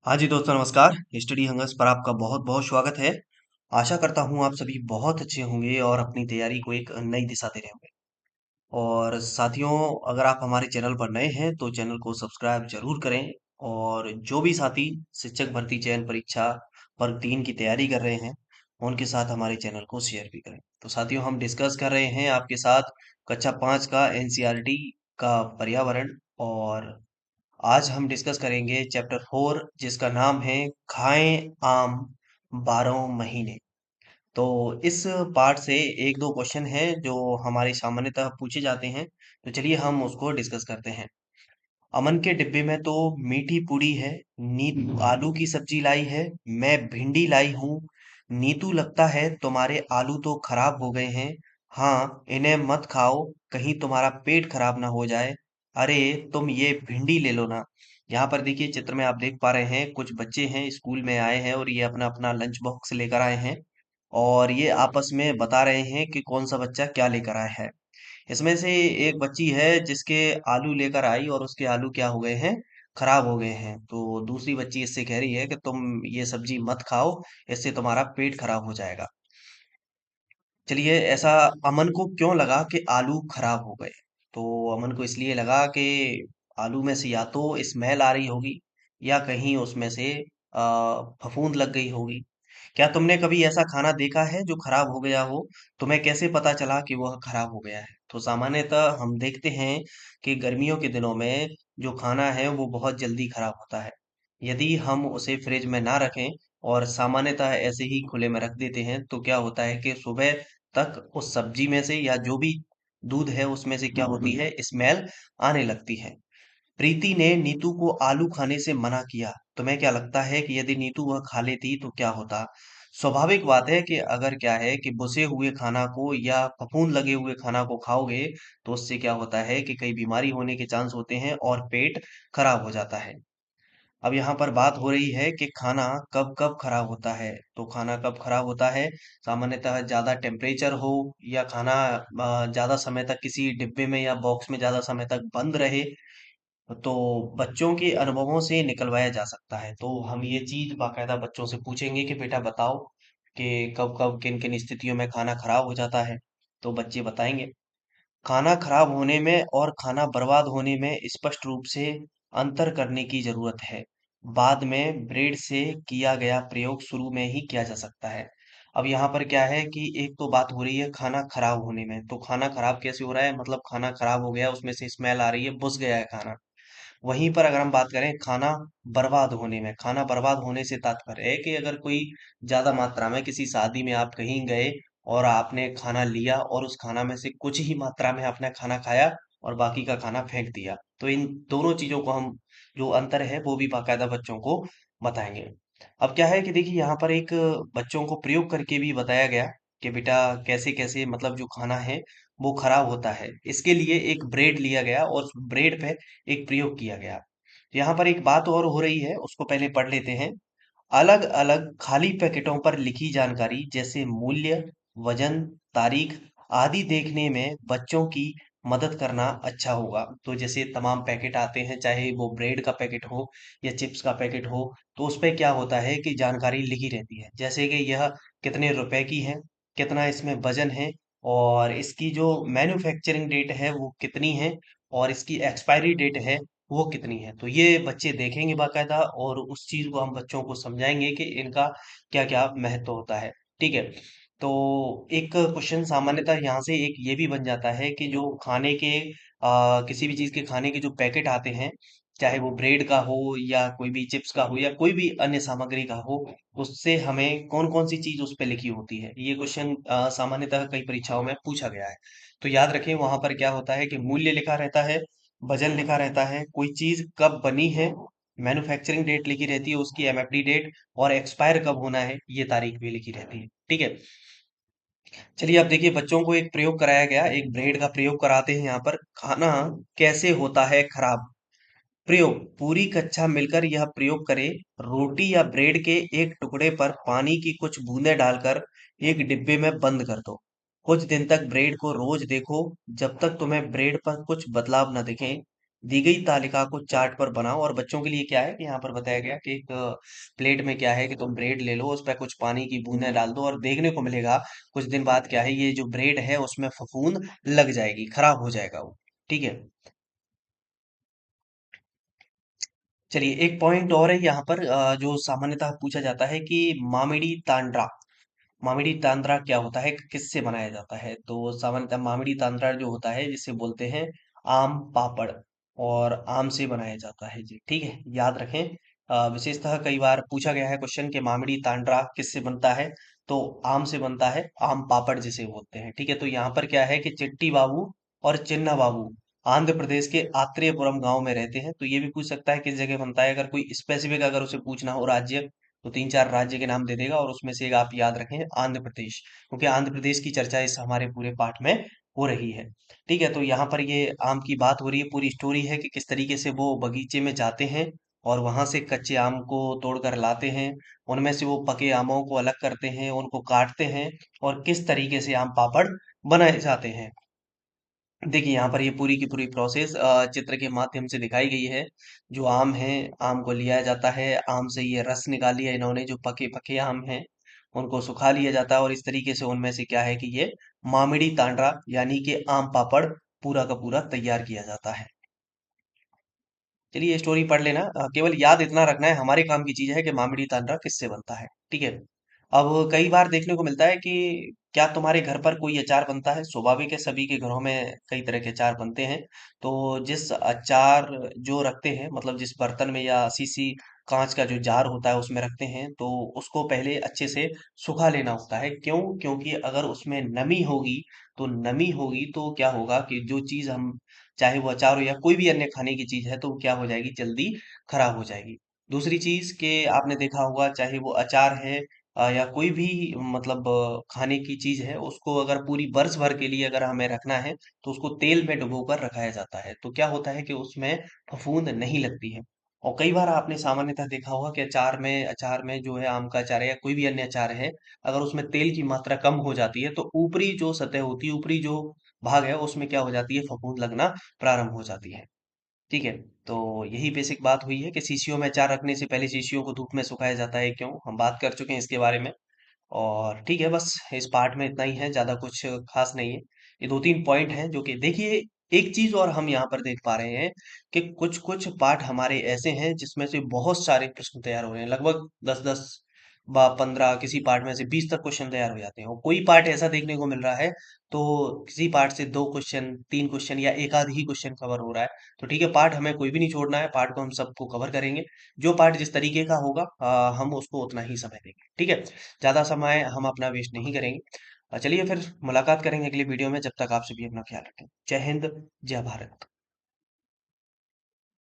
हाँ जी दोस्तों, नमस्कार। स्टडी हंगर्स पर आपका बहुत बहुत स्वागत है। आशा करता हूँ आप सभी बहुत अच्छे होंगे और अपनी तैयारी को एक नई दिशा दे रहे होंगे। और साथियों, अगर आप हमारे चैनल पर नए हैं तो चैनल को सब्सक्राइब जरूर करें। और जो भी साथी शिक्षक भर्ती चयन परीक्षा वर्ग 3 की तैयारी कर रहे हैं उनके साथ हमारे चैनल को शेयर भी करें। तो साथियों, हम डिस्कस कर रहे हैं आपके साथ कक्षा 5 का एनसीईआरटी का पर्यावरण। और आज हम डिस्कस करेंगे चैप्टर 4, जिसका नाम है खाएं आम 12 महीने। तो इस पार्ट से एक दो क्वेश्चन हैं जो हमारे सामान्यतः पूछे जाते हैं। तो चलिए हम उसको डिस्कस करते हैं। अमन के डिब्बे में तो मीठी पूड़ी है, नीतू आलू की सब्जी लाई है, मैं भिंडी लाई हूँ। नीतू लगता है तुम्हारे आलू तो खराब हो गए हैं। हाँ, इन्हें मत खाओ, कहीं तुम्हारा पेट खराब ना हो जाए। अरे, तुम ये भिंडी ले लो ना। यहाँ पर देखिए, चित्र में आप देख पा रहे हैं कुछ बच्चे हैं, स्कूल में आए हैं और ये अपना अपना लंच बॉक्स लेकर आए हैं। और ये आपस में बता रहे हैं कि कौन सा बच्चा क्या लेकर आया है। इसमें से एक बच्ची है जिसके आलू लेकर आई और उसके आलू क्या हो गए हैं, खराब हो गए हैं। तो दूसरी बच्ची इससे कह रही है कि तुम ये सब्जी मत खाओ, इससे तुम्हारा पेट खराब हो जाएगा। चलिए, ऐसा अमन को क्यों लगा कि आलू खराब हो गए? तो अमन को इसलिए लगा कि आलू में से या तो स्मेल आ रही होगी या कहीं उसमें से फफूंद लग गई होगी। क्या तुमने कभी ऐसा खाना देखा है जो खराब हो गया हो? तुम्हें कैसे पता चला कि वह खराब हो गया है? तो सामान्यतः हम देखते हैं कि गर्मियों के दिनों में जो खाना है वो बहुत जल्दी खराब होता है। यदि हम उसे फ्रिज में ना रखें और सामान्यतः ऐसे ही खुले में रख देते हैं तो क्या होता है कि सुबह तक उस सब्जी में से या जो भी दूध है उसमें से क्या होती है, स्मेल आने लगती है। प्रीति ने नीतू को आलू खाने से मना किया। तुम्हें क्या लगता है कि यदि नीतू वह खा लेती तो क्या होता? स्वाभाविक बात है कि अगर क्या है कि बुसे हुए खाना को या फफूंद लगे हुए खाना को खाओगे तो उससे क्या होता है कि कई बीमारी होने के चांस होते हैं और पेट खराब हो जाता है। अब यहाँ पर बात हो रही है कि खाना कब कब खराब होता है। तो खाना कब खराब होता है? सामान्यतः ज्यादा टेम्परेचर हो या खाना ज्यादा समय तक किसी डिब्बे में या बॉक्स में ज्यादा समय तक बंद रहे, तो बच्चों के अनुभवों से निकलवाया जा सकता है। तो हम ये चीज बाकायदा बच्चों से पूछेंगे कि बेटा बताओ कि कब कब किन किन स्थितियों में खाना खराब हो जाता है। तो बच्चे बताएंगे। खाना खराब होने में और खाना बर्बाद होने में स्पष्ट रूप से अंतर करने की जरूरत है। बाद में ब्रेड से किया गया प्रयोग शुरू में ही किया जा सकता है। अब यहाँ पर क्या है कि एक तो बात हो रही है खाना खराब होने में। तो खाना खराब कैसे हो रहा है? मतलब खाना खराब हो गया, उसमें से स्मेल आ रही है, बुस गया है खाना। वहीं पर अगर हम बात करें खाना बर्बाद होने में, खाना बर्बाद होने से तात्पर्य है कि अगर कोई ज्यादा मात्रा में किसी शादी में आप कहीं गए और आपने खाना लिया और उस खाना में से कुछ ही मात्रा में आपने खाना खाया और बाकी का खाना फेंक दिया, तो इन दोनों चीजों को हम, जो अंतर है वो भी बाकायदा बच्चों को बताएंगे। अब क्या है कि देखिए, यहाँ पर एक बच्चों को प्रयोग करके भी बताया गया कि बेटा कैसे कैसे मतलब जो खाना है वो खराब होता है। इसके लिए एक ब्रेड लिया गया और उस ब्रेड पे एक प्रयोग किया गया। यहाँ पर एक बात और हो रही है, उसको पहले पढ़ लेते हैं। अलग अलग खाली पैकेटों पर लिखी जानकारी जैसे मूल्य, वजन, तारीख आदि देखने में बच्चों की मदद करना अच्छा होगा। तो जैसे तमाम पैकेट आते हैं, चाहे वो ब्रेड का पैकेट हो या चिप्स का पैकेट हो, तो उस पे क्या होता है कि जानकारी लिखी रहती है, जैसे कि यह कितने रुपए की है, कितना इसमें वजन है, और इसकी जो मैन्युफैक्चरिंग डेट है वो कितनी है, और इसकी एक्सपायरी डेट है वो कितनी है। तो ये बच्चे देखेंगे बाकायदा और उस चीज को हम बच्चों को समझाएंगे कि इनका क्या क्या महत्व होता है। ठीक है। तो एक क्वेश्चन सामान्यतः यहाँ से एक ये भी बन जाता है कि जो खाने के किसी भी चीज के खाने के जो पैकेट आते हैं, चाहे वो ब्रेड का हो या कोई भी चिप्स का हो या कोई भी अन्य सामग्री का हो, उससे हमें कौन कौन सी चीज उस पे लिखी होती है। ये क्वेश्चन सामान्यतः कई परीक्षाओं में पूछा गया है। तो याद रखें, वहां पर क्या होता है कि मूल्य लिखा रहता है, वजन लिखा रहता है, कोई चीज कब बनी है, मैन्युफैक्चरिंग डेट लिखी रहती है, उसकी एमएफडी डेट, और एक्सपायर कब होना है ये तारीख भी लिखी रहती है। ठीक है। चलिए, अब देखिए, बच्चों को एक प्रयोग कराया गया, एक ब्रेड का प्रयोग कराते हैं। यहाँ पर खाना कैसे होता है खराब। प्रयोग, पूरी कक्षा मिलकर यह प्रयोग करे। रोटी या ब्रेड के एक टुकड़े पर पानी की कुछ बूंदें डालकर एक डिब्बे में बंद कर दो। कुछ दिन तक ब्रेड को रोज देखो, जब तक तुम्हें ब्रेड पर कुछ बदलाव न दिखे। दी गई तालिका को चार्ट पर बनाओ। और बच्चों के लिए क्या है कि यहाँ पर बताया गया कि एक प्लेट में क्या है कि तुम ब्रेड ले लो, उस पर कुछ पानी की बूंदें डाल दो और देखने को मिलेगा कुछ दिन बाद क्या है, ये जो ब्रेड है उसमें फफूंद लग जाएगी, खराब हो जाएगा वो। ठीक है। चलिए एक पॉइंट और है यहाँ पर, जो सामान्यतः पूछा जाता है कि मामिडी तांड्रा, मामिडी तांड्रा क्या होता है, किससे बनाया जाता है। तो सामान्यतः मामिडी तांड्रा जो होता है जिसे बोलते हैं आम पापड़, और आम से बनाया जाता है जी। ठीक है, याद रखें। विशेषतः कई बार पूछा गया है क्वेश्चन कि मामिडी तांड्रा किससे बनता है, तो आम से बनता है, आम पापड़ जिसे बोलते हैं। ठीक है, तो यहाँ पर क्या है कि चिट्टी बाबू और चिन्ना बाबू आंध्र प्रदेश के आत्रेयपुरम गांव में रहते हैं। तो ये भी पूछ सकता है किस जगह बनता है, अगर कोई स्पेसिफिक अगर उसे पूछना हो राज्य, तो तीन चार राज्य के नाम दे देगा और उसमें से एक आप याद रखें आंध्र प्रदेश, क्योंकि आंध्र प्रदेश की चर्चा इस हमारे पूरे पाठ में हो रही है। ठीक है, तो यहाँ पर ये आम की बात हो रही है, पूरी स्टोरी है कि किस तरीके से वो बगीचे में जाते हैं और वहां से कच्चे आम को तोड़कर लाते हैं, उनमें से वो पके आमों को अलग करते हैं, उनको काटते हैं और किस तरीके से आम पापड़ बनाए जाते हैं। देखिए यहाँ पर ये पूरी की पूरी प्रोसेस चित्र के माध्यम से दिखाई गई है। जो आम है, आम को लिया जाता है, आम से ये रस निकाल लिया इन्होंने, जो पके पके आम हैं उनको सुखा लिया जाता है और इस तरीके से उनमें से क्या है कि ये मामिड़ी तांड्रा यानी कि आम पापड़ पूरा का पूरा तैयार किया जाता है। चलिए ये स्टोरी पढ़ लेना, केवल याद इतना रखना है, हमारे काम की चीज है कि मामिडी तांड्रा किससे बनता है। ठीक है। अब कई बार देखने को मिलता है कि क्या तुम्हारे घर पर कोई अचार बनता है। स्वाभाविक है, सभी के घरों में कई तरह के अचार बनते हैं। तो जिस अचार जो रखते हैं, मतलब जिस बर्तन में या शीशी कांच का जो जार होता है उसमें रखते हैं, तो उसको पहले अच्छे से सुखा लेना होता है। क्यों? क्योंकि अगर उसमें नमी होगी, तो नमी होगी तो क्या होगा कि जो चीज हम, चाहे वो अचार हो या कोई भी अन्य खाने की चीज है, तो वो क्या हो जाएगी, जल्दी खराब हो जाएगी। दूसरी चीज के आपने देखा होगा, चाहे वो अचार है या कोई भी मतलब खाने की चीज है, उसको अगर पूरी बरस भर के लिए अगर हमें रखना है, तो उसको तेल में डुबोकर रखाया जाता है। तो क्या होता है कि उसमें फफूंद नहीं लगती है। और कई बार आपने सामान्यतः देखा होगा कि अचार में जो है आम का अचार है या कोई भी अन्य अचार है, अगर उसमें तेल की मात्रा कम हो जाती है, तो ऊपरी जो सतह होती है, ऊपरी जो भाग है, उसमें क्या हो जाती है, फफूंद लगना प्रारंभ हो जाती है। ठीक है। तो यही बेसिक बात हुई है कि शीशियों में अचार रखने से पहले शीशियों को धूप में सुखाया जाता है। क्यों? हम बात कर चुके हैं इसके बारे में। और ठीक है, बस इस पार्ट में इतना ही है, ज्यादा कुछ खास नहीं है। ये दो तीन पॉइंट हैं जो कि देखिए, एक चीज और हम यहाँ पर देख पा रहे हैं कि कुछ कुछ पार्ट हमारे ऐसे हैं जिसमें से बहुत सारे प्रश्न तैयार हो रहे हैं, लगभग 10-10 15, किसी पार्ट में से 20 तक क्वेश्चन तैयार हो जाते हैं। और कोई पार्ट ऐसा देखने को मिल रहा है, तो किसी पार्ट से 2 क्वेश्चन, 3 क्वेश्चन या एक आध ही क्वेश्चन कवर हो रहा है। तो ठीक है, पार्ट हमें कोई भी नहीं छोड़ना है, पार्ट को हम सबको कवर करेंगे। जो पार्ट जिस तरीके का होगा हम उसको उतना ही समय देंगे। ठीक है, ज्यादा समय हम अपना वेस्ट नहीं करेंगे। चलिए फिर मुलाकात करेंगे अगली वीडियो में, जब तक आप सभी अपना ख्याल रखें। जय हिंद, जय भारत।